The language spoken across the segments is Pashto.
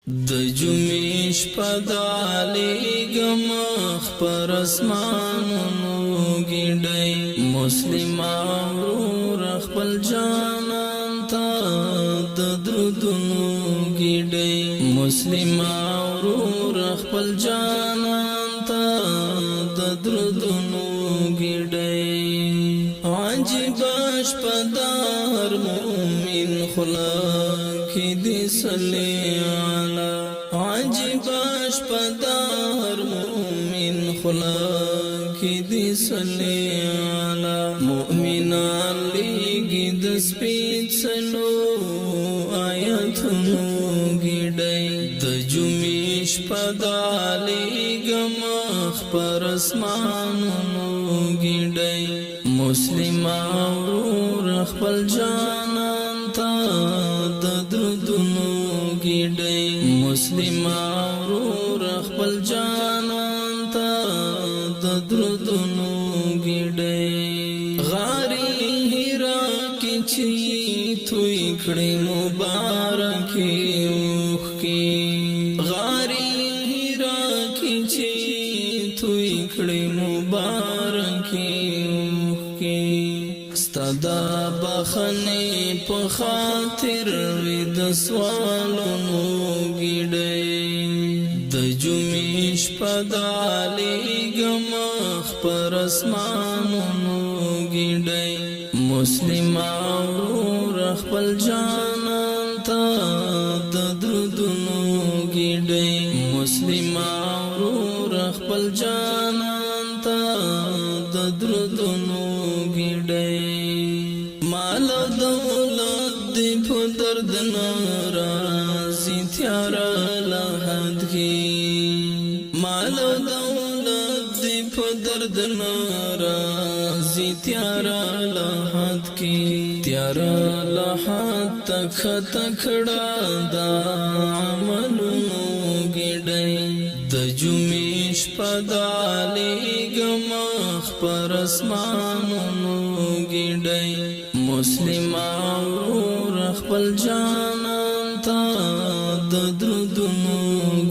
د جمیش پدالی گمخ پر اسمانونو گیڑی مسلمان ورور خپل جانان تا د درودونو گیڑی مسلمان ورور خپل جانان تا د درودونو گیڑی عجیباش پدار مومن خلاق دی صلی عجیباش پدار مومن خلاق دی صلی علی مؤمنان لیگی دسپیت سلو آیتنو گیڑی د جمیش پدالی گمخ پر اسمانونو گیڑی مسلمان ورور خپل جانان تا د درودونو گیڑی مسلمان ورور خپل جانان تا د درودونو گیڑی غاری هیرا کی چی توی کړي مبارکی اوخ کی غاری هیرا کی چی توی کړي مبارکی ستدا بخنی په خاطر وی د سوالونو گیڑی د جمیش پدالی گمخ پر اسمانونو گیڑی مسلمان ورور خپل جانان تا د درودونو گیڑی مسلمان ورور خپل جانان تا د درودونو گیڑی مال دولت دی په درد ناراضی تیارا لحد کی مال دولت دی په درد ناراضی تیارا لحد کی تیارا لحد تک تکڑا دا عملونو گیڑی د جمیش پدالی گمخ پر اسمانونو گیڑی مسلمان ورور خپل جانان تا د درودونو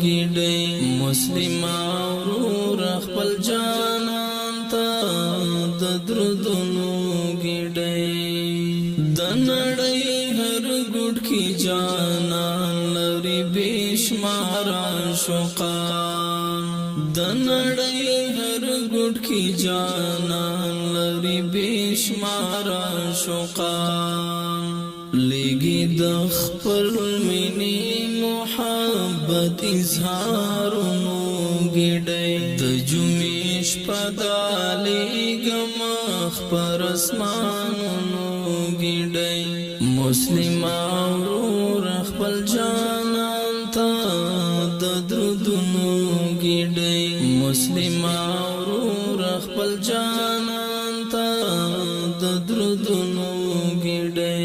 گیڑی مسلمان ورور خپل جانان تا د درودونو گیڑی د نړۍ هر ګډ کی جانان لري بشمار عاشقان د نړۍ هر ګډ کی جانان لري بشمار عاشقان لګي د خپل مینې محبت اظهارونو گیڑی د جمیش پدالی گمخ پر اسمانونو گیڑی مسلمان ورور خپل جانان تا د درودونو گیڑی مسلمان ورور خپل جانان تا د درودونو گیڑی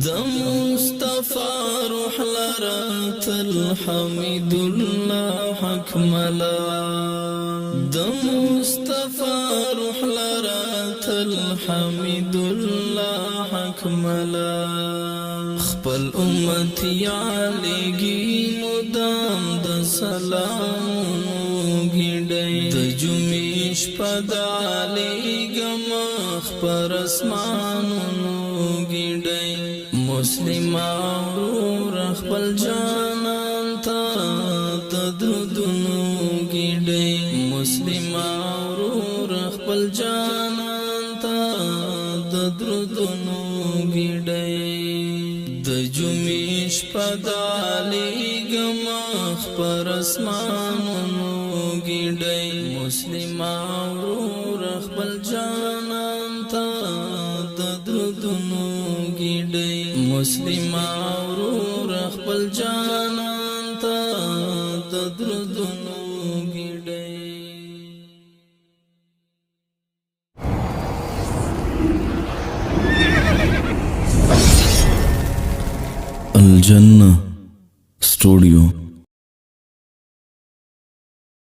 د مصطفی روح لرات الحمد الله حکملا د مصطفی روح لرات الحمد الله حکملا خپل امت یالګي مدام د سلام گیڑی د جمیش پدالی گمخ پر اسمانونو گیڑی مسلمان ورور خپل جانان تا د درودونو گیڑی مسلمان ورور خپل جانان تا د درودونو گیڑی د جمیش پدالی گمخ پر اسمانونو گیڑی مسلمان ورور خپل جانان تا د درودونو گیڑی مسلمان ورور خپل جانان تا د درودونو گیڑی الجنة स्टूडियो